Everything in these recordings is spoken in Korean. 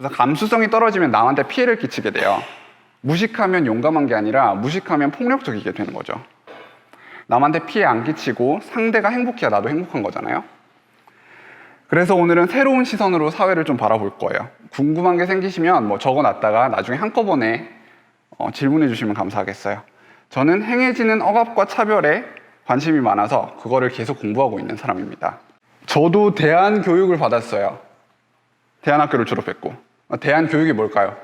그래서 감수성이 떨어지면 남한테 피해를 끼치게 돼요. 무식하면 용감한 게 아니라 무식하면 폭력적이게 되는 거죠. 남한테 피해 안 끼치고 상대가 행복해야 나도 행복한 거잖아요. 그래서 오늘은 새로운 시선으로 사회를 좀 바라볼 거예요. 궁금한 게 생기시면 적어놨다가 나중에 한꺼번에 질문해 주시면 감사하겠어요. 저는 행해지는 억압과 차별에 관심이 많아서 그거를 계속 공부하고 있는 사람입니다. 저도 대안교육을 받았어요. 대안학교를 졸업했고. 대안교육이 뭘까요?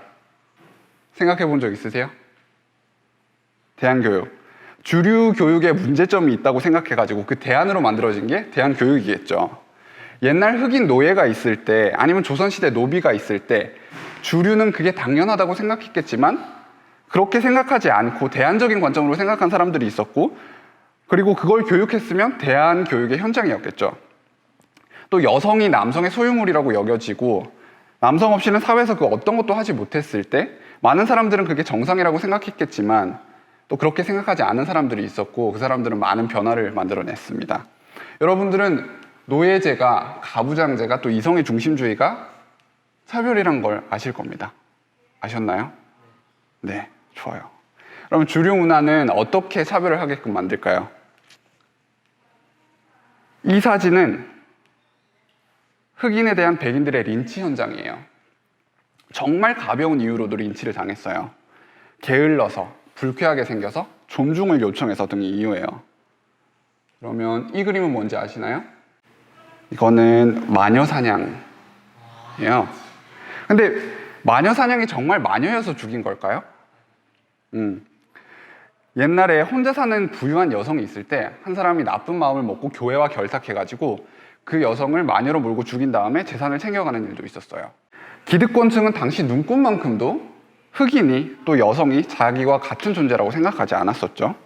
생각해 본 적 있으세요? 대안교육. 주류 교육에 문제점이 있다고 생각해가지고 그 대안으로 만들어진 게 대안교육이겠죠. 옛날 흑인 노예가 있을 때, 아니면 조선시대 노비가 있을 때 주류는 그게 당연하다고 생각했겠지만 그렇게 생각하지 않고 대안적인 관점으로 생각한 사람들이 있었고, 그리고 그걸 교육했으면 대안교육의 현장이었겠죠. 또 여성이 남성의 소유물이라고 여겨지고 남성 없이는 사회에서 그 어떤 것도 하지 못했을 때 많은 사람들은 그게 정상이라고 생각했겠지만 또 그렇게 생각하지 않은 사람들이 있었고, 그 사람들은 많은 변화를 만들어냈습니다. 여러분들은 노예제가, 가부장제가, 또 이성의 중심주의가 차별이란 걸 아실 겁니다. 아셨나요? 네, 좋아요. 그럼 주류 문화는 어떻게 차별을 하게끔 만들까요? 이 사진은 흑인에 대한 백인들의 린치 현장이에요. 정말 가벼운 이유로도 린치를 당했어요. 게을러서, 불쾌하게 생겨서, 존중을 요청해서 등이 이유예요. 그러면 이 그림은 뭔지 아시나요? 이거는 마녀사냥이에요. 근데 마녀사냥이 정말 마녀여서 죽인 걸까요? 옛날에 혼자 사는 부유한 여성이 있을 때 한 사람이 나쁜 마음을 먹고 교회와 결탁해가지고 그 여성을 마녀로 몰고 죽인 다음에 재산을 챙겨가는 일도 있었어요. 기득권층은 당시 눈꽃만큼도 흑인이 또 여성이 자기와 같은 존재라고 생각하지 않았었죠.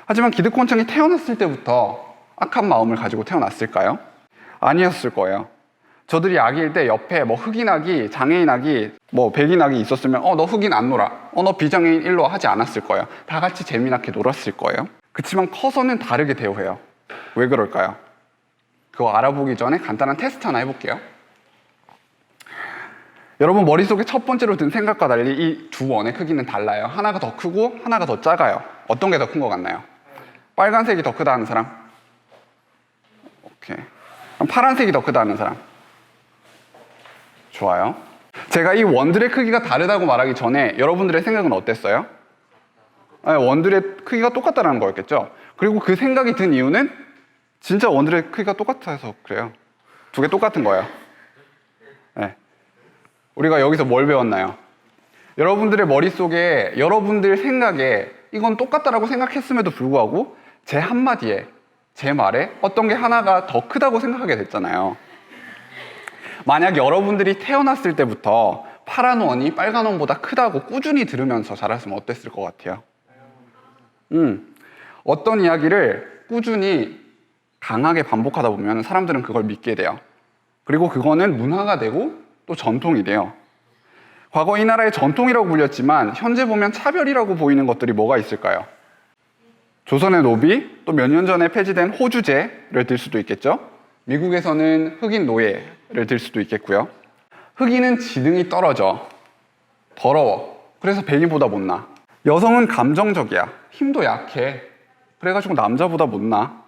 하지만 기득권층이 태어났을 때부터 악한 마음을 가지고 태어났을까요? 아니었을 거예요. 저들이 아기일 때 옆에 흑인 아기, 장애인 아기, 백인 아기 있었으면 너 흑인 안 놀아, 너 비장애인 일로 하지 않았을 거예요. 다 같이 재미나게 놀았을 거예요. 그치만 커서는 다르게 대우해요. 왜 그럴까요? 그거 알아보기 전에 간단한 테스트 하나 해볼게요. 여러분 머릿속에 첫 번째로 든 생각과 달리 이 두 원의 크기는 달라요. 하나가 더 크고 하나가 더 작아요. 어떤 게 더 큰 것 같나요? 빨간색이 더 크다 하는 사람? 오케이. 그럼 파란색이 더 크다 하는 사람? 좋아요. 제가 이 원들의 크기가 다르다고 말하기 전에 여러분들의 생각은 어땠어요? 원들의 크기가 똑같다는 거였겠죠? 그리고 그 생각이 든 이유는 진짜 원들의 크기가 똑같아서 그래요. 두 개 똑같은 거예요. 네. 우리가 여기서 뭘 배웠나요? 여러분들의 머릿속에, 여러분들 생각에 이건 똑같다라고 생각했음에도 불구하고 제 한마디에, 제 말에 어떤 게 하나가 더 크다고 생각하게 됐잖아요. 만약 여러분들이 태어났을 때부터 파란 원이 빨간 원보다 크다고 꾸준히 들으면서 자랐으면 어땠을 것 같아요? 어떤 이야기를 꾸준히 강하게 반복하다 보면 사람들은 그걸 믿게 돼요. 그리고 그거는 문화가 되고 또 전통이 돼요. 과거 이 나라의 전통이라고 불렸지만 현재 보면 차별이라고 보이는 것들이 뭐가 있을까요? 조선의 노비, 또 몇 년 전에 폐지된 호주제를 들 수도 있겠죠. 미국에서는 흑인 노예를 들 수도 있겠고요. 흑인은 지능이 떨어져, 더러워, 그래서 백인보다 못나. 여성은 감정적이야, 힘도 약해, 그래가지고 남자보다 못나.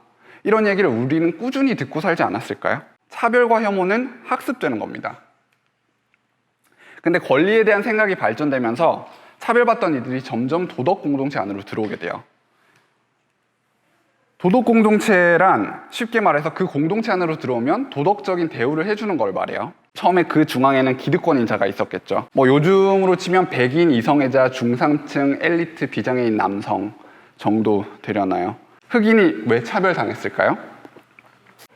이런 얘기를 우리는 꾸준히 듣고 살지 않았을까요? 차별과 혐오는 학습되는 겁니다. 근데 권리에 대한 생각이 발전되면서 차별받던 이들이 점점 도덕 공동체 안으로 들어오게 돼요. 도덕 공동체란 쉽게 말해서 그 공동체 안으로 들어오면 도덕적인 대우를 해주는 걸 말해요. 처음에 그 중앙에는 기득권 인자가 있었겠죠. 요즘으로 치면 백인, 이성애자, 중상층, 엘리트, 비장애인 남성 정도 되려나요? 흑인이 왜 차별당했을까요?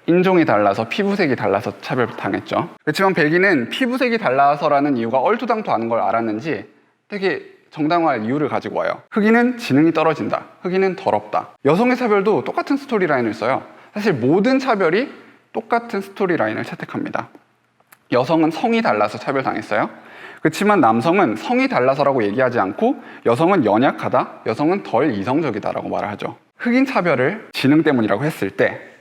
인종이 달라서, 피부색이 달라서 차별당했죠. 그렇지만 백인은 피부색이 달라서라는 이유가 얼토당토 걸 알았는지 되게 정당화할 이유를 가지고 와요. 흑인은 지능이 떨어진다, 흑인은 더럽다. 여성의 차별도 똑같은 스토리라인을 써요. 사실 모든 차별이 똑같은 스토리라인을 채택합니다. 여성은 성이 달라서 차별당했어요. 그렇지만 남성은 성이 달라서라고 얘기하지 않고 여성은 연약하다, 여성은 덜 이성적이다라고 말을 하죠. 흑인 차별을 지능 때문이라고 했을 때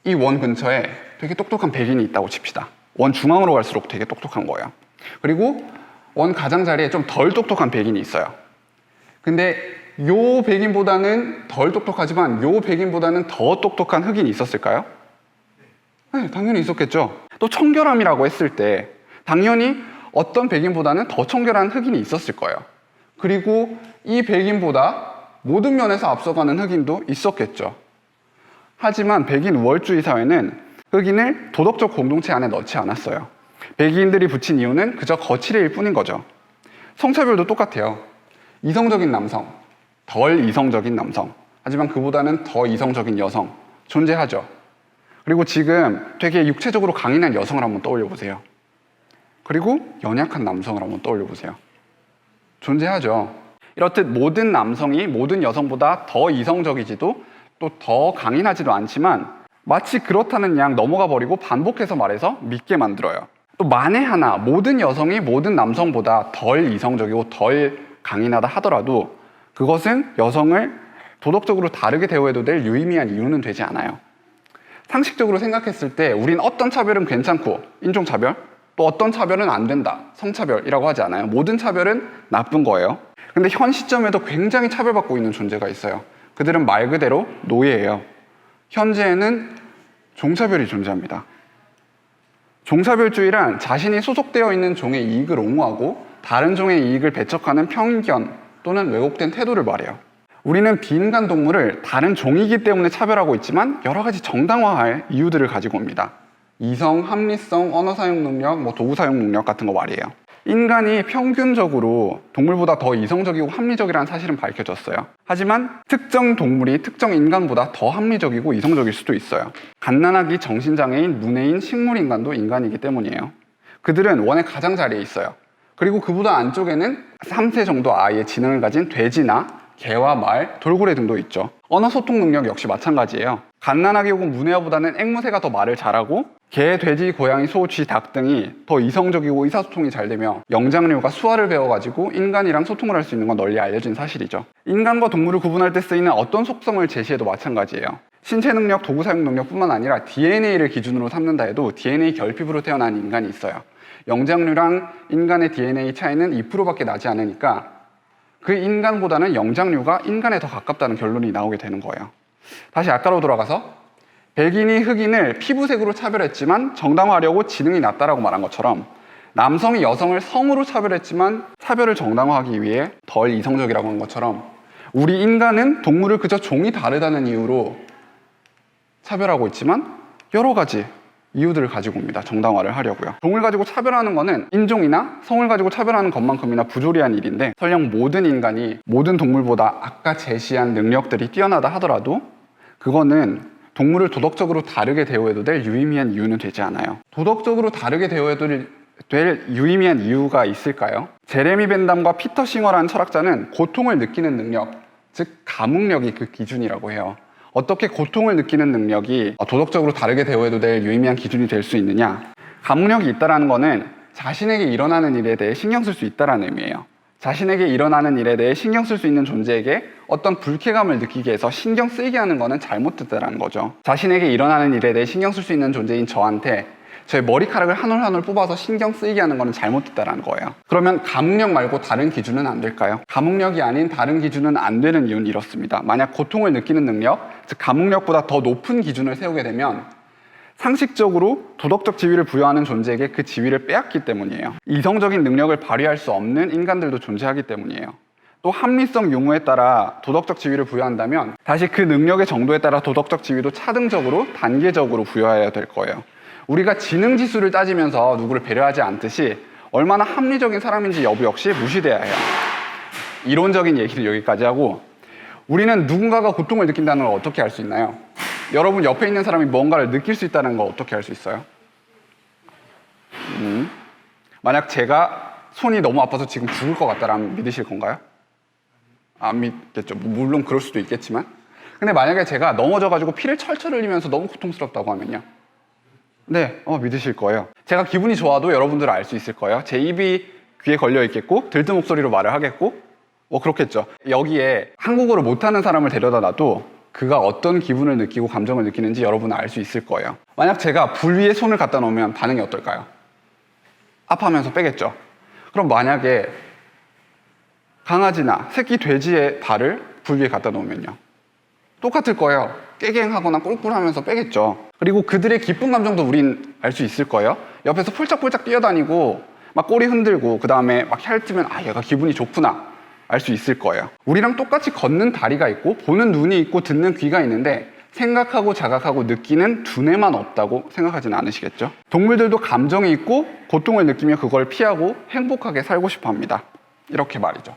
이 원 근처에 되게 똑똑한 백인이 있다고 칩시다. 원 중앙으로 갈수록 되게 똑똑한 거예요. 그리고 원 가장자리에 좀 덜 똑똑한 백인이 있어요. 근데 요 백인보다는 덜 똑똑하지만 요 백인보다는 더 똑똑한 흑인이 있었을까요? 네, 당연히 있었겠죠. 또 청결함이라고 했을 때 당연히 어떤 백인보다는 더 청결한 흑인이 있었을 거예요. 그리고 이 백인보다 모든 면에서 앞서가는 흑인도 있었겠죠. 하지만 백인 우월주의 사회는 흑인을 도덕적 공동체 안에 넣지 않았어요. 백인들이 붙인 이유는 그저 거칠일 뿐인 거죠. 성차별도 똑같아요. 이성적인 남성, 덜 이성적인 남성, 하지만 그보다는 더 이성적인 여성 존재하죠. 그리고 지금 되게 육체적으로 강인한 여성을 한번 떠올려 보세요. 그리고 연약한 남성을 한번 떠올려 보세요. 존재하죠. 이렇듯 모든 남성이 모든 여성보다 더 이성적이지도 또 더 강인하지도 않지만 마치 그렇다는 양 넘어가 버리고 반복해서 말해서 믿게 만들어요. 또 만에 하나 모든 여성이 모든 남성보다 덜 이성적이고 덜 강인하다 하더라도 그것은 여성을 도덕적으로 다르게 대우해도 될 유의미한 이유는 되지 않아요. 상식적으로 생각했을 때 우린 어떤 차별은 괜찮고 인종차별, 또 어떤 차별은 안 된다, 성차별이라고 하지 않아요. 모든 차별은 나쁜 거예요. 근데 현 시점에도 굉장히 차별받고 있는 존재가 있어요. 그들은 말 그대로 노예예요. 현재에는 종차별이 존재합니다. 종차별주의란 자신이 소속되어 있는 종의 이익을 옹호하고 다른 종의 이익을 배척하는 편견 또는 왜곡된 태도를 말해요. 우리는 비인간 동물을 다른 종이기 때문에 차별하고 있지만 여러 가지 정당화할 이유들을 가지고 옵니다. 이성, 합리성, 언어 사용 능력, 도구 사용 능력 같은 거 말이에요. 인간이 평균적으로 동물보다 더 이성적이고 합리적이라는 사실은 밝혀졌어요. 하지만 특정 동물이 특정 인간보다 더 합리적이고 이성적일 수도 있어요. 갓난아기, 정신장애인, 문해인, 식물인간도 인간이기 때문이에요. 그들은 원의 가장자리에 있어요. 그리고 그보다 안쪽에는 3세 정도 아이의 지능을 가진 돼지나 개와 말, 돌고래 등도 있죠. 언어 소통 능력 역시 마찬가지예요. 갓난아기 혹은 문해어보다는 앵무새가 더 말을 잘하고 개, 돼지, 고양이, 소, 쥐, 닭 등이 더 이성적이고 의사소통이 잘 되며 영장류가 수화를 배워가지고 인간이랑 소통을 할 수 있는 건 널리 알려진 사실이죠. 인간과 동물을 구분할 때 쓰이는 어떤 속성을 제시해도 마찬가지예요. 신체 능력, 도구 사용 능력뿐만 아니라 DNA를 기준으로 삼는다 해도 DNA 결핍으로 태어난 인간이 있어요. 영장류랑 인간의 DNA 차이는 2%밖에 나지 않으니까 그 인간보다는 영장류가 인간에 더 가깝다는 결론이 나오게 되는 거예요. 다시 아까로 돌아가서 백인이 흑인을 피부색으로 차별했지만 정당화하려고 지능이 낮다라고 말한 것처럼 남성이 여성을 성으로 차별했지만 차별을 정당화하기 위해 덜 이성적이라고 한 것처럼 우리 인간은 동물을 그저 종이 다르다는 이유로 차별하고 있지만 여러 가지 이유들을 가지고 옵니다. 정당화를 하려고요. 종을 가지고 차별하는 거는 인종이나 성을 가지고 차별하는 것만큼이나 부조리한 일인데 설령 모든 인간이 모든 동물보다 아까 제시한 능력들이 뛰어나다 하더라도 그거는 동물을 도덕적으로 다르게 대우해도 될 유의미한 이유는 되지 않아요. 도덕적으로 다르게 대우해도 될 유의미한 이유가 있을까요? 제레미 벤담과 피터 싱어라는 철학자는 고통을 느끼는 능력, 즉 감흥력이 그 기준이라고 해요. 어떻게 고통을 느끼는 능력이 도덕적으로 다르게 대우해도 될 유의미한 기준이 될 수 있느냐? 감흥력이 있다는 거는 자신에게 일어나는 일에 대해 신경 쓸 수 있다는 의미예요. 자신에게 일어나는 일에 대해 신경 쓸 수 있는 존재에게 어떤 불쾌감을 느끼게 해서 신경 쓰이게 하는 거는 잘못됐다는 거죠. 자신에게 일어나는 일에 대해 신경 쓸 수 있는 존재인 저한테 제 머리카락을 한 올 한 올 뽑아서 신경 쓰이게 하는 거는 잘못됐다는 거예요. 그러면 감흥력 말고 다른 기준은 안 될까요? 감흥력이 아닌 다른 기준은 안 되는 이유는 이렇습니다. 만약 고통을 느끼는 능력, 즉 감흥력보다 더 높은 기준을 세우게 되면 상식적으로 도덕적 지위를 부여하는 존재에게 그 지위를 빼앗기 때문이에요. 이성적인 능력을 발휘할 수 없는 인간들도 존재하기 때문이에요. 또 합리성 용어에 따라 도덕적 지위를 부여한다면 다시 그 능력의 정도에 따라 도덕적 지위도 차등적으로 단계적으로 부여해야 될 거예요. 우리가 지능 지수를 따지면서 누구를 배려하지 않듯이 얼마나 합리적인 사람인지 여부 역시 무시돼야 해요. 이론적인 얘기는 여기까지 하고 우리는 누군가가 고통을 느낀다는 걸 어떻게 알 수 있나요? 여러분 옆에 있는 사람이 뭔가를 느낄 수 있다는 걸 어떻게 알 수 있어요? 만약 제가 손이 너무 아파서 지금 죽을 것 같다라면 믿으실 건가요? 안 믿겠죠. 물론 그럴 수도 있겠지만 근데 만약에 제가 넘어져가지고 피를 철철 흘리면서 너무 고통스럽다고 하면요 네, 믿으실 거예요. 제가 기분이 좋아도 여러분들은 알 수 있을 거예요. 제 입이 귀에 걸려 있겠고 들뜬 목소리로 말을 하겠고 그렇겠죠. 여기에 한국어를 못하는 사람을 데려다 놔도 그가 어떤 기분을 느끼고 감정을 느끼는지 여러분은 알 수 있을 거예요. 만약 제가 불 위에 손을 갖다 놓으면 반응이 어떨까요? 아파하면서 빼겠죠. 그럼 만약에 강아지나 새끼 돼지의 발을 불 위에 갖다 놓으면요, 똑같을 거예요. 깨갱하거나 꿀꿀하면서 빼겠죠. 그리고 그들의 기쁜 감정도 우린 알 수 있을 거예요. 옆에서 폴짝폴짝 뛰어다니고 막 꼬리 흔들고 그 다음에 막 핥으면 아, 얘가 기분이 좋구나 알 수 있을 거예요. 우리랑 똑같이 걷는 다리가 있고 보는 눈이 있고 듣는 귀가 있는데 생각하고 자각하고 느끼는 두뇌만 없다고 생각하지는 않으시겠죠? 동물들도 감정이 있고 고통을 느끼며 그걸 피하고 행복하게 살고 싶어 합니다. 이렇게 말이죠.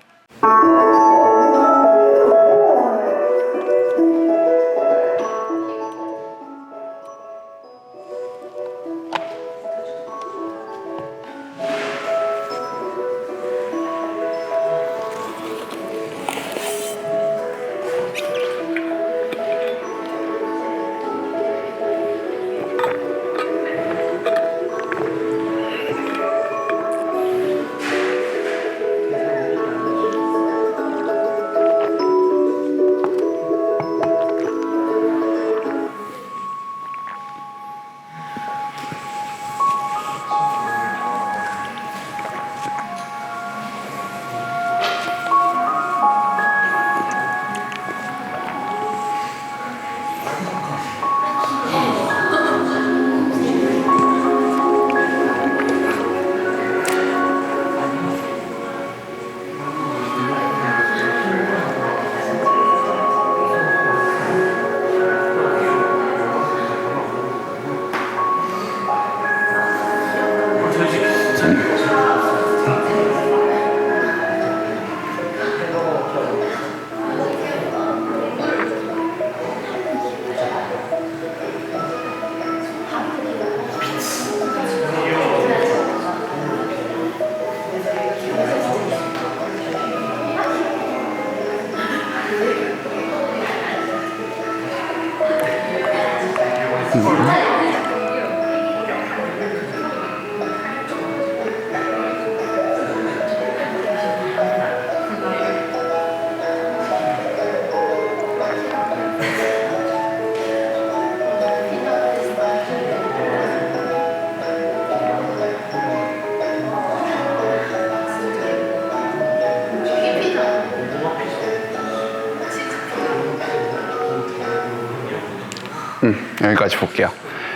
여기까지 볼게요.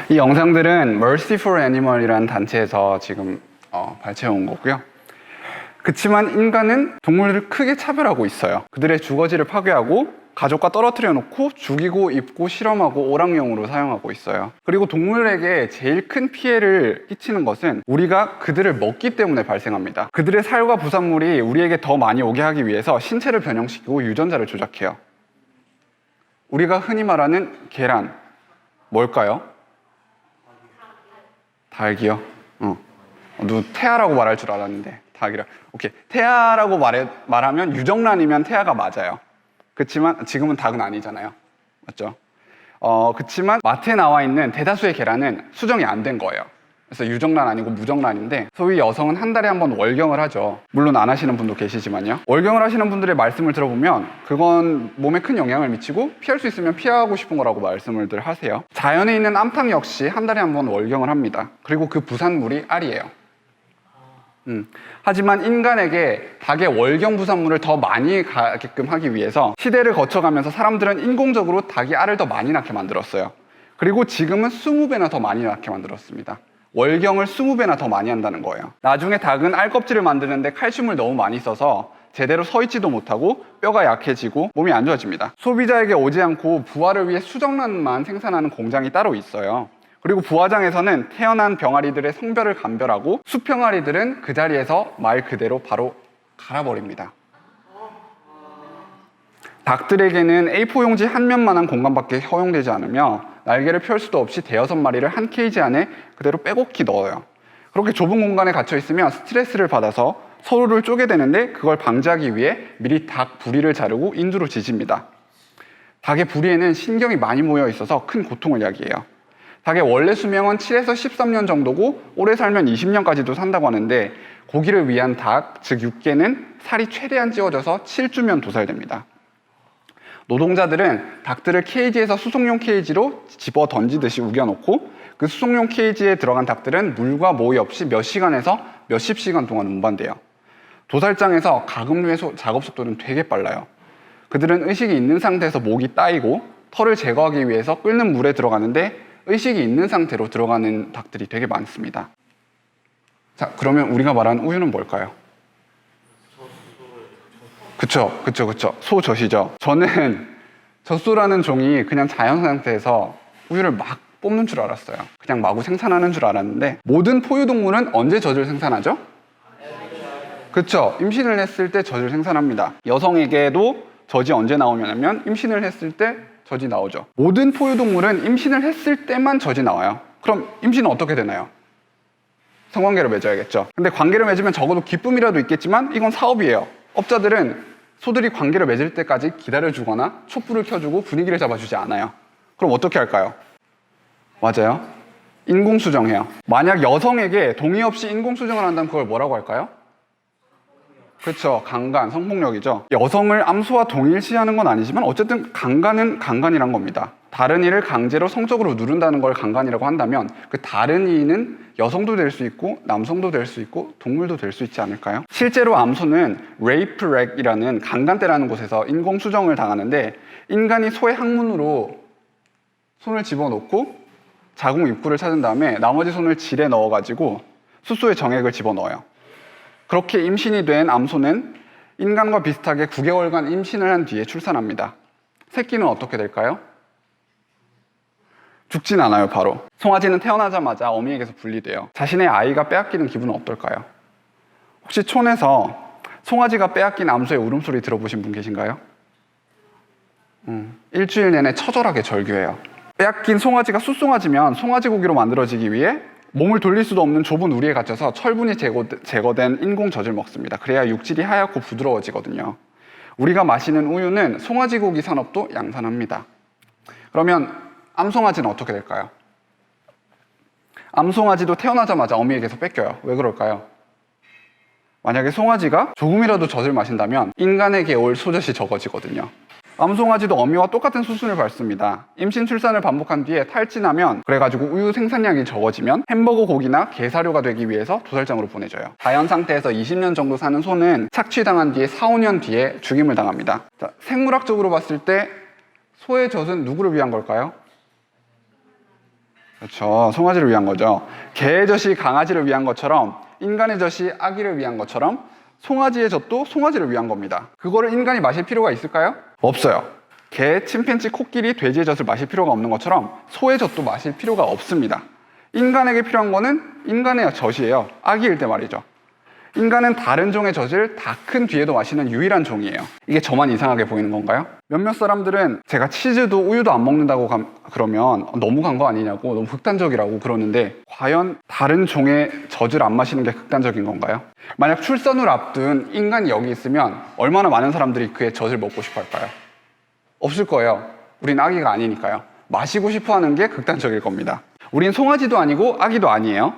이 영상들은 Mercy for Animal이라는 단체에서 지금 발췌해온 거고요. 그치만 인간은 동물들을 크게 차별하고 있어요. 그들의 주거지를 파괴하고 가족과 떨어뜨려 놓고 죽이고 입고 실험하고 오락용으로 사용하고 있어요. 그리고 동물에게 제일 큰 피해를 끼치는 것은 우리가 그들을 먹기 때문에 발생합니다. 그들의 살과 부산물이 우리에게 더 많이 오게 하기 위해서 신체를 변형시키고 유전자를 조작해요. 우리가 흔히 말하는 계란, 뭘까요? 닭이요? 누구 태아라고 말할 줄 알았는데 닭이라. 오케이. 태아라고 말하면 유정란이면 태아가 맞아요. 그치만 지금은 닭은 아니잖아요. 맞죠? 그치만 마트에 나와 있는 대다수의 계란은 수정이 안 된 거예요. 그래서 유정란 아니고 무정란인데 소위 여성은 한 달에 한 번 월경을 하죠. 물론 안 하시는 분도 계시지만요. 월경을 하시는 분들의 말씀을 들어보면 그건 몸에 큰 영향을 미치고 피할 수 있으면 피하고 싶은 거라고 말씀을 하세요. 자연에 있는 암탉 역시 한 달에 한 번 월경을 합니다. 그리고 그 부산물이 알이에요. 하지만 인간에게 닭의 월경 부산물을 더 많이 가게끔 하기 위해서 시대를 거쳐가면서 사람들은 인공적으로 닭이 알을 더 많이 낳게 만들었어요. 그리고 지금은 20배나 더 많이 낳게 만들었습니다. 월경을 20배나 더 많이 한다는 거예요. 나중에 닭은 알껍질을 만드는데 칼슘을 너무 많이 써서 제대로 서 있지도 못하고 뼈가 약해지고 몸이 안 좋아집니다. 소비자에게 오지 않고 부화를 위해 수정란만 생산하는 공장이 따로 있어요. 그리고 부화장에서는 태어난 병아리들의 성별을 감별하고 수병아리들은 그 자리에서 말 그대로 바로 갈아버립니다. 닭들에게는 A4 용지 한 면만한 공간밖에 허용되지 않으며 날개를 펼 수도 없이 대여섯 마리를 한 케이지 안에 그대로 빼곡히 넣어요. 그렇게 좁은 공간에 갇혀 있으면 스트레스를 받아서 서로를 쪼개대는데 그걸 방지하기 위해 미리 닭 부리를 자르고 인두로 지집니다. 닭의 부리에는 신경이 많이 모여 있어서 큰 고통을 야기해요. 닭의 원래 수명은 7에서 13년 정도고 오래 살면 20년까지도 산다고 하는데 고기를 위한 닭, 즉 육개는 살이 최대한 찌워져서 7주면 도살됩니다. 노동자들은 닭들을 케이지에서 수송용 케이지로 집어 던지듯이 우겨놓고 그 수송용 케이지에 들어간 닭들은 물과 모이 없이 몇 시간에서 몇십 시간 동안 운반돼요. 도살장에서 가금류의 작업 속도는 되게 빨라요. 그들은 의식이 있는 상태에서 목이 따이고 털을 제거하기 위해서 끓는 물에 들어가는데 의식이 있는 상태로 들어가는 닭들이 되게 많습니다. 자, 그러면 우리가 말하는 우유는 뭘까요? 그쵸. 소젖이죠. 저는 젖소라는 종이 그냥 자연 상태에서 우유를 막 뽑는 줄 알았어요. 그냥 마구 생산하는 줄 알았는데 모든 포유동물은 언제 젖을 생산하죠? 그쵸. 임신을 했을 때 젖을 생산합니다. 여성에게도 젖이 언제 나오냐면 임신을 했을 때 젖이 나오죠. 모든 포유동물은 임신을 했을 때만 젖이 나와요. 그럼 임신은 어떻게 되나요? 성관계를 맺어야겠죠. 근데 관계를 맺으면 적어도 기쁨이라도 있겠지만 이건 사업이에요. 업자들은 소들이 관계를 맺을 때까지 기다려주거나 촛불을 켜주고 분위기를 잡아주지 않아요. 그럼 어떻게 할까요? 맞아요. 인공수정해요. 만약 여성에게 동의 없이 인공수정을 한다면 그걸 뭐라고 할까요? 그렇죠. 강간, 성폭력이죠. 여성을 암소와 동일시하는 건 아니지만 어쨌든 강간은 강간이란 겁니다. 다른 이를 강제로 성적으로 누른다는 걸 강간이라고 한다면 그 다른 이는 여성도 될 수 있고 남성도 될 수 있고 동물도 될 수 있지 않을까요? 실제로 암소는 레이프렉이라는 강간대라는 곳에서 인공수정을 당하는데 인간이 소의 항문으로 손을 집어넣고 자궁 입구를 찾은 다음에 나머지 손을 질에 넣어가지고 숫소의 정액을 집어넣어요. 그렇게 임신이 된 암소는 인간과 비슷하게 9개월간 임신을 한 뒤에 출산합니다. 새끼는 어떻게 될까요? 죽진 않아요, 바로. 송아지는 태어나자마자 어미에게서 분리돼요. 자신의 아이가 빼앗기는 기분은 어떨까요? 혹시 촌에서 송아지가 빼앗긴 암소의 울음소리 들어보신 분 계신가요? 일주일 내내 처절하게 절규해요. 빼앗긴 송아지가 숫송아지면 송아지 고기로 만들어지기 위해 몸을 돌릴 수도 없는 좁은 우리에 갇혀서 철분이 제거된 인공젖을 먹습니다. 그래야 육질이 하얗고 부드러워지거든요. 우리가 마시는 우유는 송아지 고기 산업도 양산합니다. 그러면 암송아지는 어떻게 될까요? 암송아지도 태어나자마자 어미에게서 뺏겨요. 왜 그럴까요? 만약에 송아지가 조금이라도 젖을 마신다면 인간에게 올 소젖이 적어지거든요. 암송아지도 어미와 똑같은 수순을 밟습니다. 임신 출산을 반복한 뒤에 탈진하면 그래가지고 우유 생산량이 적어지면 햄버거 고기나 게사료가 되기 위해서 도살장으로 보내져요. 자연 상태에서 20년 정도 사는 소는 착취당한 뒤에 4, 5년 뒤에 죽임을 당합니다. 자, 생물학적으로 봤을 때 소의 젖은 누구를 위한 걸까요? 그렇죠. 송아지를 위한 거죠. 개의 젖이 강아지를 위한 것처럼 인간의 젖이 아기를 위한 것처럼 송아지의 젖도 송아지를 위한 겁니다. 그거를 인간이 마실 필요가 있을까요? 없어요. 개, 침팬지, 코끼리, 돼지의 젖을 마실 필요가 없는 것처럼 소의 젖도 마실 필요가 없습니다. 인간에게 필요한 거는 인간의 젖이에요. 아기일 때 말이죠. 인간은 다른 종의 젖을 다 큰 뒤에도 마시는 유일한 종이에요. 이게 저만 이상하게 보이는 건가요? 몇몇 사람들은 제가 치즈도 우유도 안 먹는다고 그러면 너무 간 거 아니냐고, 너무 극단적이라고 그러는데 과연 다른 종의 젖을 안 마시는 게 극단적인 건가요? 만약 출산을 앞둔 인간이 여기 있으면 얼마나 많은 사람들이 그의 젖을 먹고 싶어 할까요? 없을 거예요. 우린 아기가 아니니까요. 마시고 싶어 하는 게 극단적일 겁니다. 우린 송아지도 아니고 아기도 아니에요.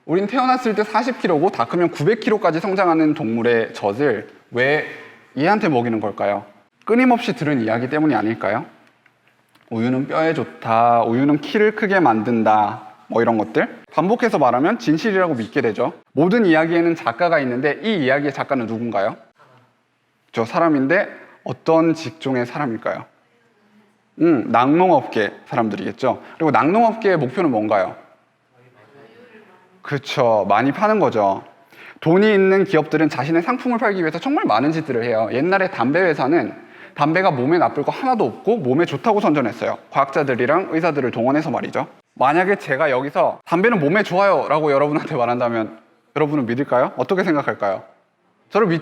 우린 태어났을 때 40kg고 다 크면 900kg까지 성장하는 동물의 젖을 왜 얘한테 먹이는 걸까요? 끊임없이 들은 이야기 때문이 아닐까요? 우유는 뼈에 좋다, 우유는 키를 크게 만든다, 뭐 이런 것들 반복해서 말하면 진실이라고 믿게 되죠. 모든 이야기에는 작가가 있는데 이 이야기의 작가는 누군가요? 저 사람인데 어떤 직종의 사람일까요? 낙농업계 사람들이겠죠. 그리고 낙농업계의 목표는 뭔가요? 그렇죠. 많이 파는 거죠. 돈이 있는 기업들은 자신의 상품을 팔기 위해서 정말 많은 짓들을 해요. 옛날에 담배 회사는 담배가 몸에 나쁠 거 하나도 없고 몸에 좋다고 선전했어요. 과학자들이랑 의사들을 동원해서 말이죠. 만약에 제가 여기서 담배는 몸에 좋아요 라고 여러분한테 말한다면 여러분은 믿을까요? 어떻게 생각할까요? 저를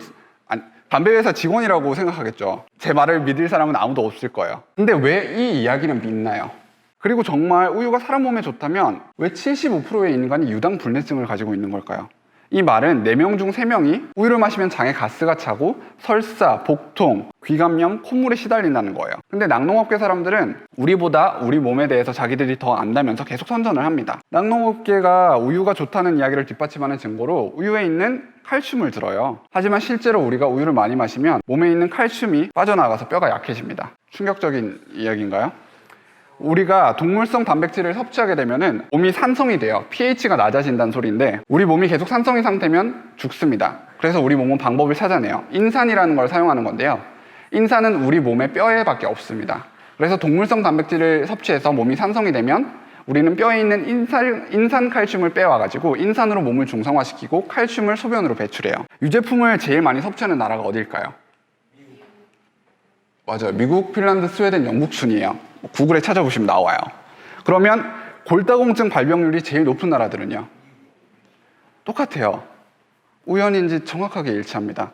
담배 회사 직원이라고 생각하겠죠. 제 말을 믿을 사람은 아무도 없을 거예요. 근데 왜 이 이야기는 믿나요? 그리고 정말 우유가 사람 몸에 좋다면 왜 75%의 인간이 유당불내증을 가지고 있는 걸까요? 이 말은 4명 중 3명이 우유를 마시면 장에 가스가 차고 설사, 복통, 귀감염, 콧물에 시달린다는 거예요. 근데 낙농업계 사람들은 우리보다 우리 몸에 대해서 자기들이 더 안다면서 계속 선전을 합니다. 낙농업계가 우유가 좋다는 이야기를 뒷받침하는 증거로 우유에 있는 칼슘을 들어요. 하지만 실제로 우리가 우유를 많이 마시면 몸에 있는 칼슘이 빠져나가서 뼈가 약해집니다. 충격적인 이야기인가요? 우리가 동물성 단백질을 섭취하게 되면은 몸이 산성이 돼요. pH가 낮아진다는 소리인데 우리 몸이 계속 산성인 상태면 죽습니다. 그래서 우리 몸은 방법을 찾아내요. 인산이라는 걸 사용하는 건데요. 인산은 우리 몸의 뼈에 밖에 없습니다. 그래서 동물성 단백질을 섭취해서 몸이 산성이 되면 우리는 뼈에 있는 인산 칼슘을 빼와가지고 인산으로 몸을 중성화시키고 칼슘을 소변으로 배출해요. 유제품을 제일 많이 섭취하는 나라가 어딜까요? 맞아요. 미국, 핀란드, 스웨덴, 영국 순이에요. 구글에 찾아보시면 나와요. 그러면 골다공증 발병률이 제일 높은 나라들은요? 똑같아요. 우연인지 정확하게 일치합니다.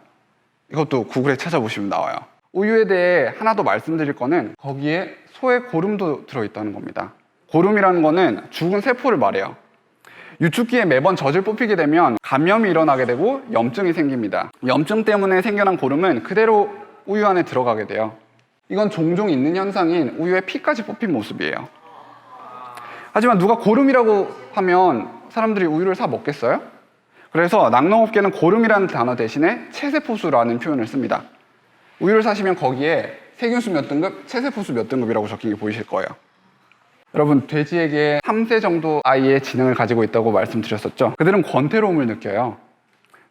이것도 구글에 찾아보시면 나와요. 우유에 대해 하나 더 말씀드릴 거는 거기에 소의 고름도 들어있다는 겁니다. 고름이라는 거는 죽은 세포를 말해요. 유축기에 매번 젖을 뽑히게 되면 감염이 일어나게 되고 염증이 생깁니다. 염증 때문에 생겨난 고름은 그대로 우유 안에 들어가게 돼요. 이건 종종 있는 현상인 우유에 피까지 뽑힌 모습이에요. 하지만 누가 고름이라고 하면 사람들이 우유를 사 먹겠어요? 그래서 낙농업계는 고름이라는 단어 대신에 체세포수라는 표현을 씁니다. 우유를 사시면 거기에 세균수 몇 등급, 체세포수 몇 등급이라고 적힌 게 보이실 거예요. 여러분, 돼지에게 3세 정도 아이의 지능을 가지고 있다고 말씀드렸었죠? 그들은 권태로움을 느껴요.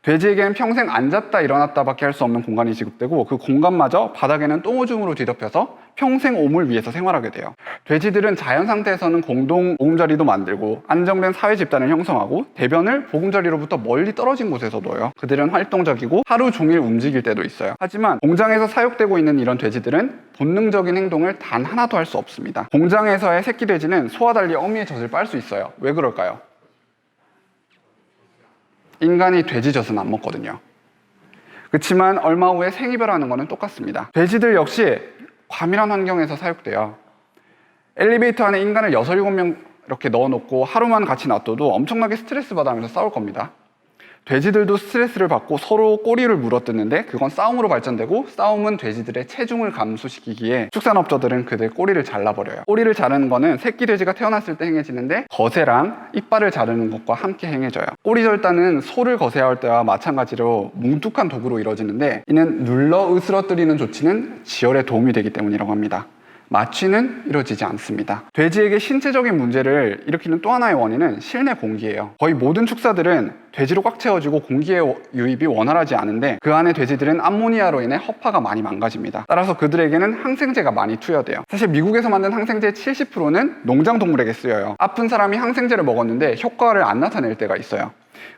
돼지에게는 평생 앉았다 일어났다 밖에 할 수 없는 공간이 지급되고 그 공간마저 바닥에는 똥오줌으로 뒤덮여서 평생 옴을 위해서 생활하게 돼요. 돼지들은 자연 상태에서는 공동 보금자리도 만들고 안정된 사회 집단을 형성하고 대변을 보금자리로부터 멀리 떨어진 곳에서 둬요. 그들은 활동적이고 하루 종일 움직일 때도 있어요. 하지만 공장에서 사육되고 있는 이런 돼지들은 본능적인 행동을 단 하나도 할 수 없습니다. 공장에서의 새끼 돼지는 소와 달리 어미의 젖을 빨 수 있어요. 왜 그럴까요? 인간이 돼지 젖은 안 먹거든요. 그렇지만 얼마 후에 생이별하는 것은 똑같습니다. 돼지들 역시 과밀한 환경에서 사육돼요. 엘리베이터 안에 인간을 6, 7명 이렇게 넣어놓고 하루만 같이 놔둬도 엄청나게 스트레스 받으면서 싸울 겁니다. 돼지들도 스트레스를 받고 서로 꼬리를 물어뜯는데 그건 싸움으로 발전되고 싸움은 돼지들의 체중을 감소시키기에 축산업자들은 그들 꼬리를 잘라버려요. 꼬리를 자르는 거는 새끼 돼지가 태어났을 때 행해지는데 거세랑 이빨을 자르는 것과 함께 행해져요. 꼬리 절단은 소를 거세할 때와 마찬가지로 뭉툭한 도구로 이루어지는데 이는 눌러 으스러뜨리는 조치는 지혈에 도움이 되기 때문이라고 합니다. 마취는 이루어지지 않습니다. 돼지에게 신체적인 문제를 일으키는 또 하나의 원인은 실내 공기예요. 거의 모든 축사들은 돼지로 꽉 채워지고 공기의 유입이 원활하지 않은데 그 안에 돼지들은 암모니아로 인해 허파가 많이 망가집니다. 따라서 그들에게는 항생제가 많이 투여돼요. 사실 미국에서 만든 항생제의 70%는 농장동물에게 쓰여요. 아픈 사람이 항생제를 먹었는데 효과를 안 나타낼 때가 있어요.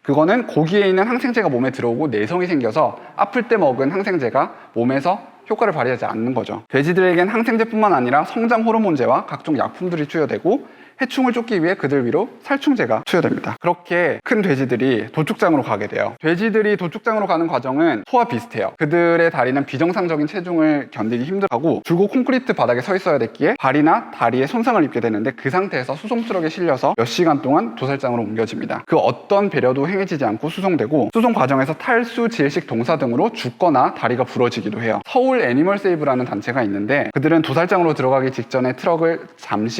그거는 고기에 있는 항생제가 몸에 들어오고 내성이 생겨서 아플 때 먹은 항생제가 몸에서 효과를 발휘하지 않는 거죠. 돼지들에겐 항생제뿐만 아니라 성장 호르몬제와 각종 약품들이 투여되고 해충을 쫓기 위해 그들 위로 살충제가 투여됩니다. 그렇게 큰 돼지들이 도축장으로 가게 돼요. 돼지들이 도축장으로 가는 과정은 소와 비슷해요. 그들의 다리는 비정상적인 체중을 견디기 힘들어하고 줄곧 콘크리트 바닥에 서 있어야 됐기에 발이나 다리에 손상을 입게 되는데 그 상태에서 수송트럭에 실려서 몇 시간 동안 도살장으로 옮겨집니다. 그 어떤 배려도 행해지지 않고 수송되고 수송 과정에서 탈수, 질식, 동사 등으로 죽거나 다리가 부러지기도 해요. 서울 애니멀 세이브라는 단체가 있는데 그들은 도살장으로 들어가기 직전에 트럭을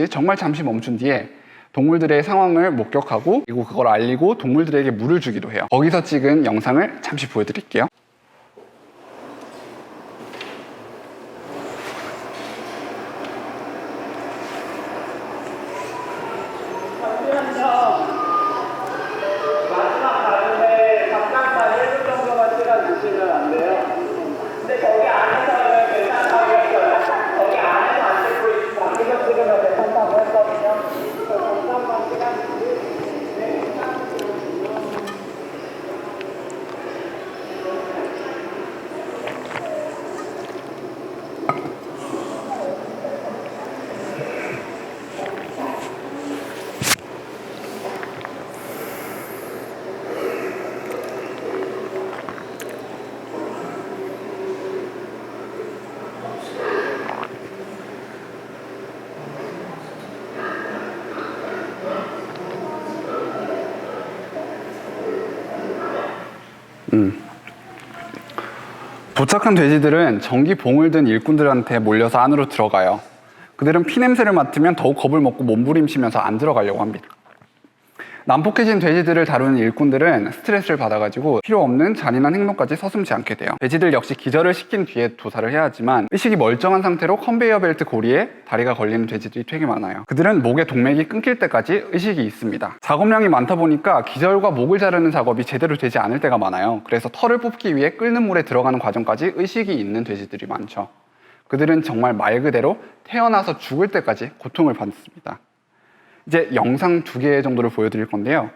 정말 잠시 멈춘 뒤에 동물들의 상황을 목격하고 그리고 그걸 알리고 동물들에게 물을 주기도 해요. 거기서 찍은 영상을 잠시 보여드릴게요. 마지막 가는데 잠깐만 1분 정도만 시간 주시면 안 돼요? 근데 거기 안에서는 괜찮다고 했어요. 거기 안에서 안 찍고 있고 밖에서 찍으면 괜찮다고 했거든요. 잠깐만 시간 주시면 도착한 돼지들은 전기봉을 든 일꾼들한테 몰려서 안으로 들어가요. 그들은 피냄새를 맡으면 더욱 겁을 먹고 몸부림치면서 안 들어가려고 합니다. 난폭해진 돼지들을 다루는 일꾼들은 스트레스를 받아가지고 필요 없는 잔인한 행동까지 서슴지 않게 돼요. 돼지들 역시 기절을 시킨 뒤에 도살을 해야 하지만 의식이 멀쩡한 상태로 컨베이어 벨트 고리에 다리가 걸리는 돼지들이 되게 많아요. 그들은 목의 동맥이 끊길 때까지 의식이 있습니다. 작업량이 많다 보니까 기절과 목을 자르는 작업이 제대로 되지 않을 때가 많아요. 그래서 털을 뽑기 위해 끓는 물에 들어가는 과정까지 의식이 있는 돼지들이 많죠. 그들은 정말 말 그대로 태어나서 죽을 때까지 고통을 받습니다. 이제 영상 2개 정도를 보여드릴 건데요.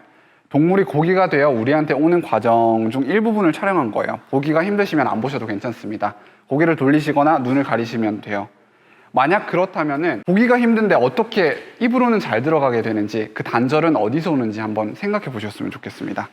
동물이 고기가 되어 우리한테 오는 과정 중 일부분을 촬영한 거예요. 보기가 힘드시면 안 보셔도 괜찮습니다. 고개를 돌리시거나 눈을 가리시면 돼요. 만약 그렇다면은 보기가 힘든데 어떻게 입으로는 잘 들어가게 되는지, 그 단절은 어디서 오는지 한번 생각해 보셨으면 좋겠습니다.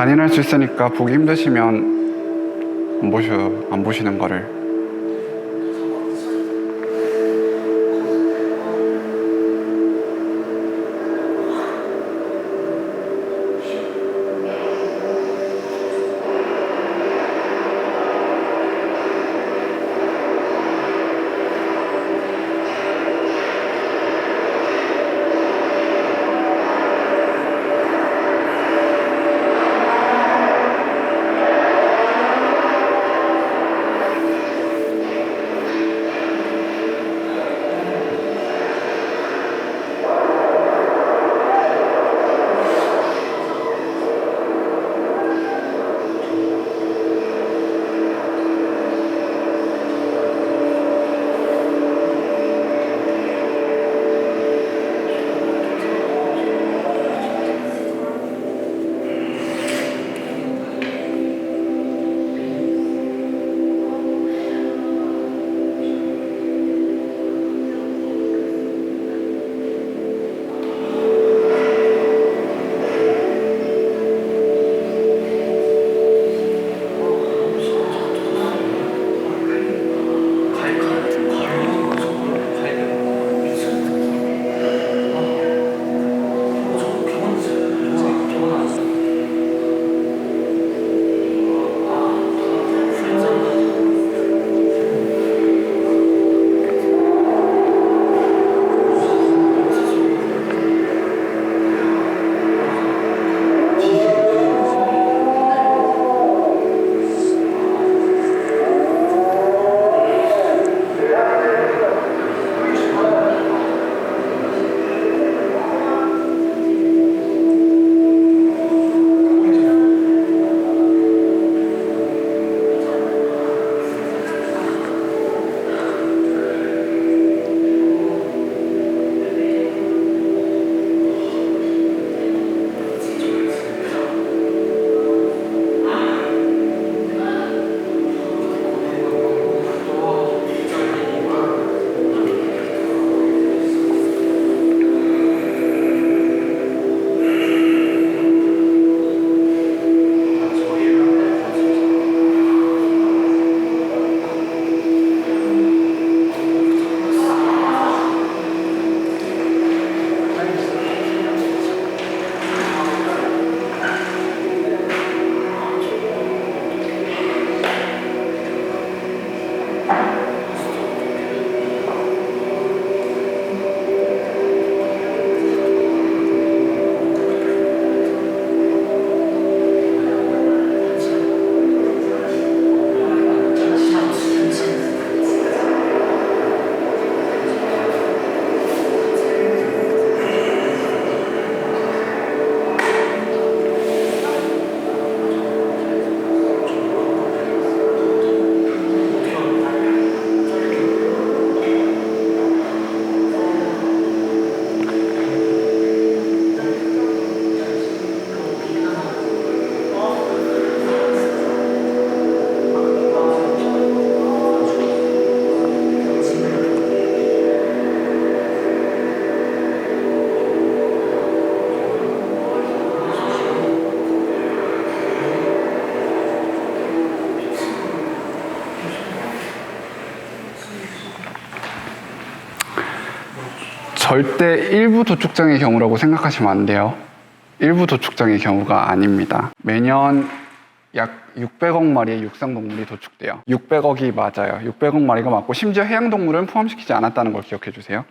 잔인할 수 있으니까 보기 힘드시면 안 보시는 거를. 절대 일부 도축장의 경우라고 생각하시면 안 돼요. 일부 도축장의 경우가 아닙니다. 매년 약 600억 마리의 육상동물이 도축돼요. 600억이 맞아요. 600억 마리가 맞고 심지어 해양동물은 포함시키지 않았다는 걸 기억해 주세요.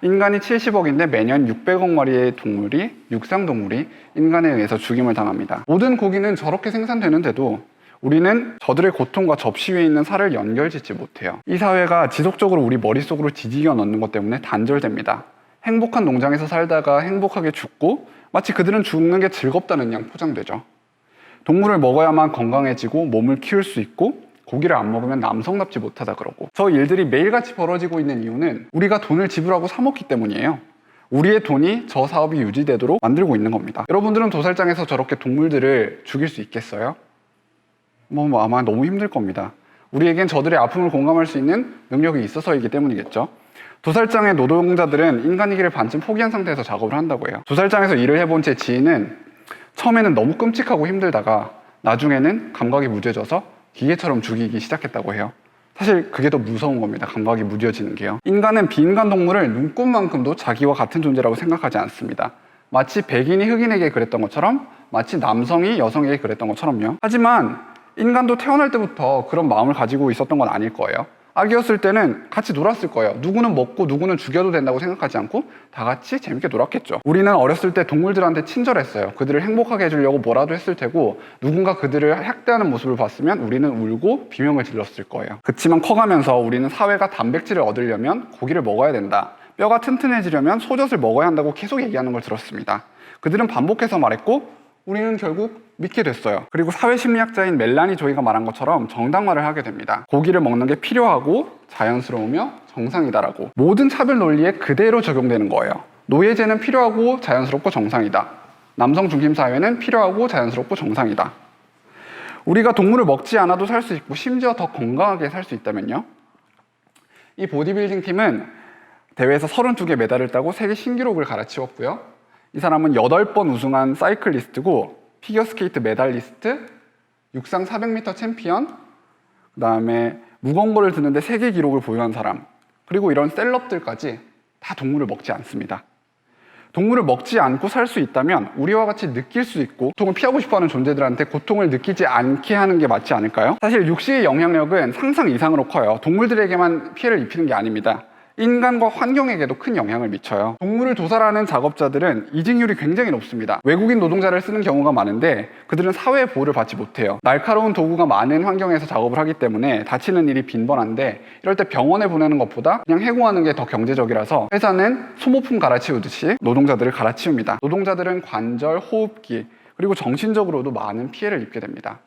인간이 70억인데 매년 600억 마리의 동물이, 육상동물이 인간에 의해서 죽임을 당합니다. 모든 고기는 저렇게 생산되는데도 우리는 저들의 고통과 접시 위에 있는 살을 연결짓지 못해요. 이 사회가 지속적으로 우리 머릿속으로 지지겨 넣는 것 때문에 단절됩니다. 행복한 농장에서 살다가 행복하게 죽고 마치 그들은 죽는 게 즐겁다는 양 포장되죠. 동물을 먹어야만 건강해지고 몸을 키울 수 있고 고기를 안 먹으면 남성답지 못하다 그러고, 저 일들이 매일같이 벌어지고 있는 이유는 우리가 돈을 지불하고 사 먹기 때문이에요. 우리의 돈이 저 사업이 유지되도록 만들고 있는 겁니다. 여러분들은 도살장에서 저렇게 동물들을 죽일 수 있겠어요? 아마 너무 힘들 겁니다. 우리에겐 저들의 아픔을 공감할 수 있는 능력이 있어서이기 때문이겠죠. 도살장의 노동자들은 인간이기를 반쯤 포기한 상태에서 작업을 한다고 해요. 도살장에서 일을 해본 제 지인은 처음에는 너무 끔찍하고 힘들다가 나중에는 감각이 무뎌져서 기계처럼 죽이기 시작했다고 해요. 사실 그게 더 무서운 겁니다. 감각이 무뎌지는 게요. 인간은 비인간 동물을 눈꽃만큼도 자기와 같은 존재라고 생각하지 않습니다. 마치 백인이 흑인에게 그랬던 것처럼, 마치 남성이 여성에게 그랬던 것처럼요. 하지만 인간도 태어날 때부터 그런 마음을 가지고 있었던 건 아닐 거예요. 아기였을 때는 같이 놀았을 거예요. 누구는 먹고 누구는 죽여도 된다고 생각하지 않고 다 같이 재밌게 놀았겠죠. 우리는 어렸을 때 동물들한테 친절했어요. 그들을 행복하게 해주려고 뭐라도 했을 테고, 누군가 그들을 학대하는 모습을 봤으면 우리는 울고 비명을 질렀을 거예요. 그치만 커가면서 우리는 사회가 단백질을 얻으려면 고기를 먹어야 된다, 뼈가 튼튼해지려면 소젖을 먹어야 한다고 계속 얘기하는 걸 들었습니다. 그들은 반복해서 말했고 우리는 결국 믿게 됐어요. 그리고 사회심리학자인 멜라니 조이가 말한 것처럼 정당화를 하게 됩니다. 고기를 먹는 게 필요하고 자연스러우며 정상이다라고. 모든 차별 논리에 그대로 적용되는 거예요. 노예제는 필요하고 자연스럽고 정상이다. 남성 중심 사회는 필요하고 자연스럽고 정상이다. 우리가 동물을 먹지 않아도 살 수 있고 심지어 더 건강하게 살 수 있다면요? 이 보디빌딩 팀은 대회에서 32개 메달을 따고 세계 신기록을 갈아치웠고요. 이 사람은 8번 우승한 사이클리스트고, 피겨스케이트 메달리스트, 육상 400m 챔피언, 그 다음에 무거운 거를 드는데 세계 기록을 보유한 사람, 그리고 이런 셀럽들까지 다 동물을 먹지 않습니다. 동물을 먹지 않고 살 수 있다면 우리와 같이 느낄 수 있고 고통을 피하고 싶어하는 존재들한테 고통을 느끼지 않게 하는 게 맞지 않을까요? 사실 육시의 영향력은 상상 이상으로 커요. 동물들에게만 피해를 입히는 게 아닙니다. 인간과 환경에게도 큰 영향을 미쳐요. 동물을 도살하는 작업자들은 이직률이 굉장히 높습니다. 외국인 노동자를 쓰는 경우가 많은데 그들은 사회 보호를 받지 못해요. 날카로운 도구가 많은 환경에서 작업을 하기 때문에 다치는 일이 빈번한데, 이럴 때 병원에 보내는 것보다 그냥 해고하는 게 더 경제적이라서 회사는 소모품 갈아치우듯이 노동자들을 갈아치웁니다. 노동자들은 관절, 호흡기, 그리고 정신적으로도 많은 피해를 입게 됩니다.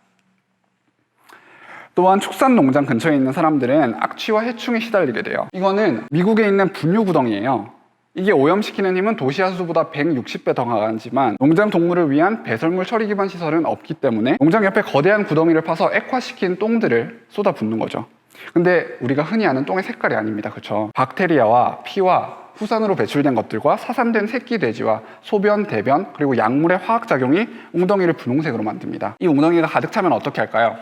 또한 축산농장 근처에 있는 사람들은 악취와 해충에 시달리게 돼요. 이거는 미국에 있는 분유구덩이에요. 이게 오염시키는 힘은 도시하수보다 160배 더 강하지만 농장 동물을 위한 배설물 처리 기반 시설은 없기 때문에 농장 옆에 거대한 구덩이를 파서 액화시킨 똥들을 쏟아붓는 거죠. 근데 우리가 흔히 아는 똥의 색깔이 아닙니다. 그렇죠? 박테리아와 피와 후산으로 배출된 것들과 사산된 새끼 돼지와 소변, 대변, 그리고 약물의 화학작용이 웅덩이를 분홍색으로 만듭니다. 이 웅덩이가 가득 차면 어떻게 할까요?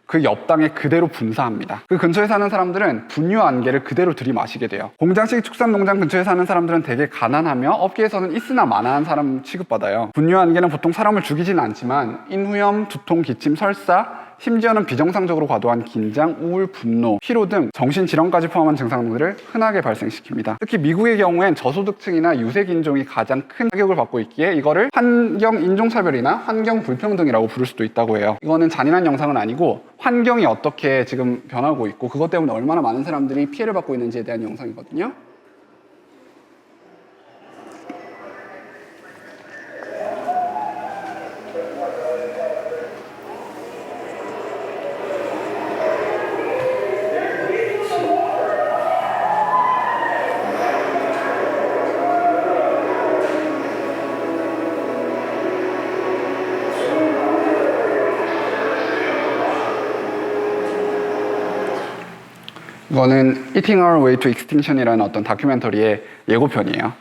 그 옆 땅에 그대로 분사합니다. 그 근처에 사는 사람들은 분유 안개를 그대로 들이마시게 돼요. 공장식 축산농장 근처에 사는 사람들은 되게 가난하며 업계에서는 있으나 마나한 사람 취급받아요. 분유 안개는 보통 사람을 죽이지는 않지만 인후염, 두통, 기침, 설사, 심지어는 비정상적으로 과도한 긴장, 우울, 분노, 피로 등 정신질환까지 포함한 증상들을 흔하게 발생시킵니다. 특히 미국의 경우엔 저소득층이나 유색인종이 가장 큰 타격을 받고 있기에 이거를 환경 인종차별이나 환경 불평등이라고 부를 수도 있다고 해요. 이거는 잔인한 영상은 아니고 환경이 어떻게 지금 변하고 있고 그것 때문에 얼마나 많은 사람들이 피해를 받고 있는지에 대한 영상이거든요. 이거는 Eating Our Way to Extinction이라는 어떤 다큐멘터리의 예고편이에요.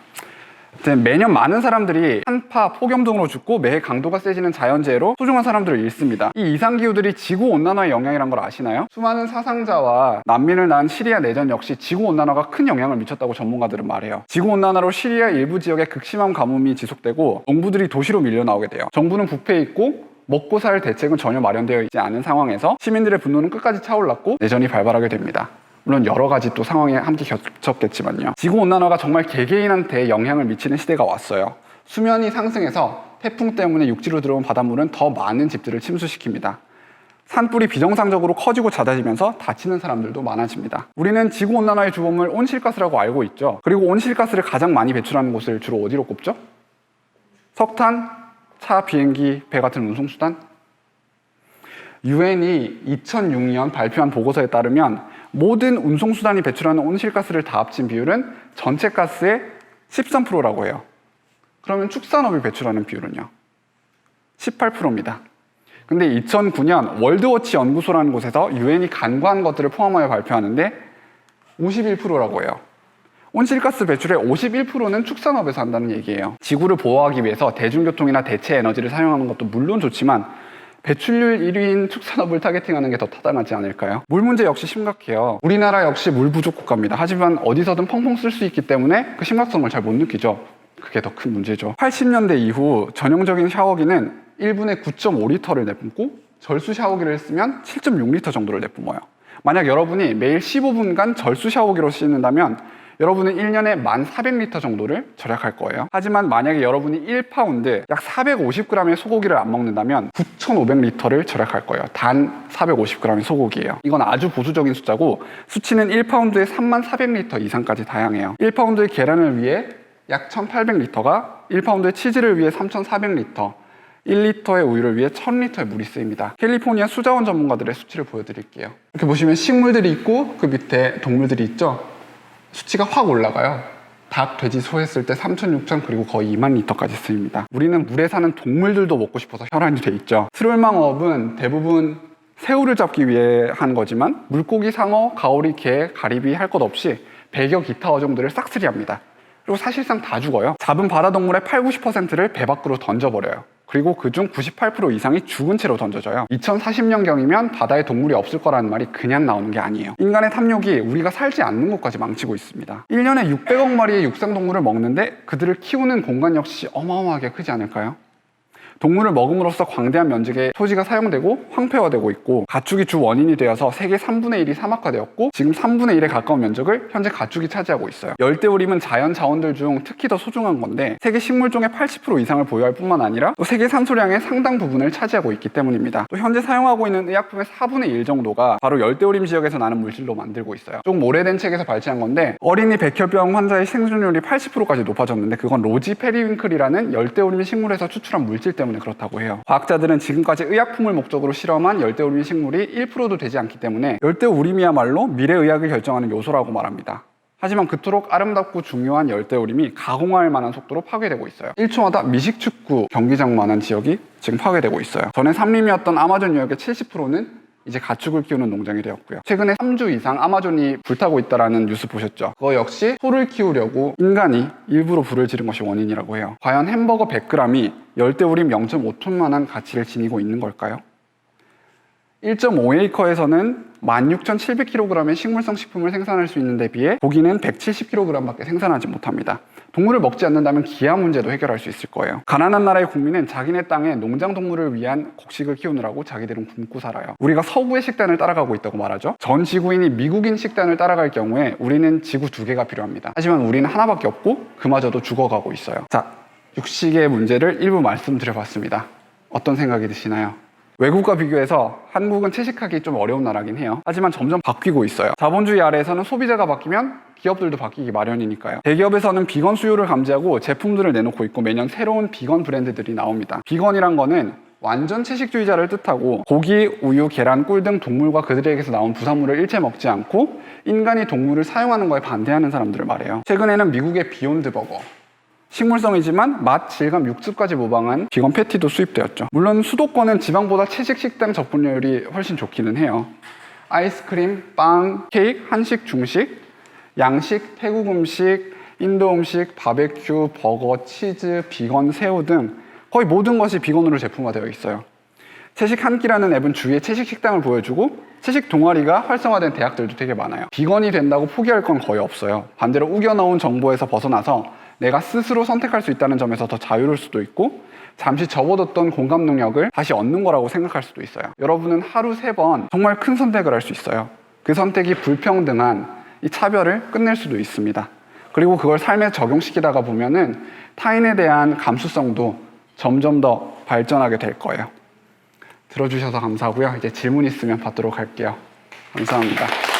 이제 매년 많은 사람들이 한파, 폭염 등으로 죽고 매해 강도가 세지는 자연재해로 소중한 사람들을 잃습니다. 이 이상기후들이 지구온난화의 영향이란 걸 아시나요? 수많은 사상자와 난민을 낳은 시리아 내전 역시 지구온난화가 큰 영향을 미쳤다고 전문가들은 말해요. 지구온난화로 시리아 일부 지역에 극심한 가뭄이 지속되고 농부들이 도시로 밀려 나오게 돼요. 정부는 부패해 있고 먹고 살 대책은 전혀 마련되어 있지 않은 상황에서 시민들의 분노는 끝까지 차올랐고 내전이 발발하게 됩니다. 물론 여러 가지 또 상황에 함께 겹쳤겠지만요. 지구온난화가 정말 개개인한테 영향을 미치는 시대가 왔어요. 수면이 상승해서 태풍 때문에 육지로 들어온 바닷물은 더 많은 집들을 침수시킵니다. 산불이 비정상적으로 커지고 잦아지면서 다치는 사람들도 많아집니다. 우리는 지구온난화의 주범을 온실가스라고 알고 있죠. 그리고 온실가스를 가장 많이 배출하는 곳을 주로 어디로 꼽죠? 석탄, 차, 비행기, 배 같은 운송수단? 유엔이 2006년 발표한 보고서에 따르면 모든 운송수단이 배출하는 온실가스를 다 합친 비율은 전체 가스의 13%라고 해요. 그러면 축산업이 배출하는 비율은요? 18%입니다. 근데 2009년 월드워치 연구소라는 곳에서 유엔이 간과한 것들을 포함하여 발표하는데 51%라고 해요. 온실가스 배출의 51%는 축산업에서 한다는 얘기예요. 지구를 보호하기 위해서 대중교통이나 대체 에너지를 사용하는 것도 물론 좋지만 배출률 1위인 축산업을 타겟팅하는 게 더 타당하지 않을까요? 물 문제 역시 심각해요. 우리나라 역시 물 부족 국가입니다. 하지만 어디서든 펑펑 쓸 수 있기 때문에 그 심각성을 잘 못 느끼죠. 그게 더 큰 문제죠. 80년대 이후 전형적인 샤워기는 1분에 9.5리터를 내뿜고 절수 샤워기를 쓰면 7.6리터 정도를 내뿜어요. 만약 여러분이 매일 15분간 절수 샤워기로 씻는다면 여러분은 1년에 1,400리터 정도를 절약할 거예요. 하지만 만약에 여러분이 1파운드, 약 450g의 소고기를 안 먹는다면 9,500리터를 절약할 거예요. 단 450g의 소고기예요. 이건 아주 보수적인 숫자고 수치는 1파운드에 3400리터 이상까지 다양해요. 1파운드의 계란을 위해 약 1800리터가 1파운드의 치즈를 위해 3400리터, 1리터의 우유를 위해 1000리터의 물이 쓰입니다. 캘리포니아 수자원 전문가들의 수치를 보여드릴게요. 이렇게 보시면 식물들이 있고 그 밑에 동물들이 있죠. 수치가 확 올라가요. 닭, 돼지, 소 했을 때 3,600 그리고 거의 2만 리터까지 쓰입니다. 우리는 물에 사는 동물들도 먹고 싶어서 혈안이 돼 있죠. 트롤망어업은 대부분 새우를 잡기 위해 한 거지만 물고기, 상어, 가오리, 게, 가리비 할 것 없이 백여 기타 어종들을 싹쓸이 합니다. 그리고 사실상 다 죽어요. 잡은 바다동물의 80~90%를 배 밖으로 던져버려요. 그리고 그중 98% 이상이 죽은 채로 던져져요. 2040년경이면 바다에 동물이 없을 거라는 말이 그냥 나오는 게 아니에요. 인간의 탐욕이 우리가 살지 않는 곳까지 망치고 있습니다. 1년에 600억 마리의 육상동물을 먹는데 그들을 키우는 공간 역시 어마어마하게 크지 않을까요? 동물을 먹음으로써 광대한 면적의 토지가 사용되고 황폐화되고 있고 가축이 주 원인이 되어서 세계 3분의 1이 사막화되었고 지금 3분의 1에 가까운 면적을 현재 가축이 차지하고 있어요. 열대우림은 자연 자원들 중 특히 더 소중한 건데 세계 식물종의 80% 이상을 보유할 뿐만 아니라 또 세계 산소량의 상당 부분을 차지하고 있기 때문입니다. 또 현재 사용하고 있는 의약품의 4분의 1 정도가 바로 열대우림 지역에서 나는 물질로 만들고 있어요. 좀 오래된 책에서 발췌한 건데 어린이 백혈병 환자의 생존율이 80%까지 높아졌는데 그건 로지 페리윙클이라는 열대우림 식물에서 추출한 물질 때문에 그렇다고 해요. 과학자들은 지금까지 의약품을 목적으로 실험한 열대우림 식물이 1%도 되지 않기 때문에 열대우림이야말로 미래의학을 결정하는 요소라고 말합니다. 하지만 그토록 아름답고 중요한 열대우림이 가공할 만한 속도로 파괴되고 있어요. 1초마다 미식축구 경기장만한 지역이 지금 파괴되고 있어요. 전에 삼림이었던 아마존 유역의 70%는 이제 가축을 키우는 농장이 되었고요. 최근에 3주 이상 아마존이 불타고 있다는 뉴스 보셨죠? 그거 역시 소를 키우려고 인간이 일부러 불을 지른 것이 원인이라고 해요. 과연 햄버거 100g이 열대우림 0.5톤만한 가치를 지니고 있는 걸까요? 1.5에이커에서는 16,700kg의 식물성 식품을 생산할 수 있는 데 비해 고기는 170kg밖에 생산하지 못합니다. 동물을 먹지 않는다면 기아 문제도 해결할 수 있을 거예요. 가난한 나라의 국민은 자기네 땅에 농장 동물을 위한 곡식을 키우느라고 자기들은 굶고 살아요. 우리가 서구의 식단을 따라가고 있다고 말하죠. 전 지구인이 미국인 식단을 따라갈 경우에 우리는 지구 2개가 필요합니다. 하지만 우리는 하나밖에 없고 그마저도 죽어가고 있어요. 자, 육식의 문제를 일부 말씀드려봤습니다. 어떤 생각이 드시나요? 외국과 비교해서 한국은 채식하기 좀 어려운 나라긴 해요. 하지만 점점 바뀌고 있어요. 자본주의 아래에서는 소비자가 바뀌면 기업들도 바뀌기 마련이니까요. 대기업에서는 비건 수요를 감지하고 제품들을 내놓고 있고 매년 새로운 비건 브랜드들이 나옵니다. 비건이란 거는 완전 채식주의자를 뜻하고 고기, 우유, 계란, 꿀 등 동물과 그들에게서 나온 부산물을 일체 먹지 않고 인간이 동물을 사용하는 거에 반대하는 사람들을 말해요. 최근에는 미국의 비욘드 버거, 식물성이지만 맛, 질감, 육즙까지 모방한 비건 패티도 수입되었죠. 물론 수도권은 지방보다 채식 식당 접근율이 훨씬 좋기는 해요. 아이스크림, 빵, 케이크, 한식, 중식, 양식, 태국 음식, 인도 음식, 바베큐, 버거, 치즈, 비건, 새우 등 거의 모든 것이 비건으로 제품화되어 있어요. 채식 한 끼라는 앱은 주위에 채식 식당을 보여주고 채식 동아리가 활성화된 대학들도 되게 많아요. 비건이 된다고 포기할 건 거의 없어요. 반대로 우겨넣은 정보에서 벗어나서 내가 스스로 선택할 수 있다는 점에서 더 자유로울 수도 있고 잠시 접어뒀던 공감 능력을 다시 얻는 거라고 생각할 수도 있어요. 여러분은 하루 3번 정말 큰 선택을 할 수 있어요. 그 선택이 불평등한 이 차별을 끝낼 수도 있습니다. 그리고 그걸 삶에 적용시키다가 보면은 타인에 대한 감수성도 점점 더 발전하게 될 거예요. 들어주셔서 감사하고요. 이제 질문 있으면 받도록 할게요. 감사합니다.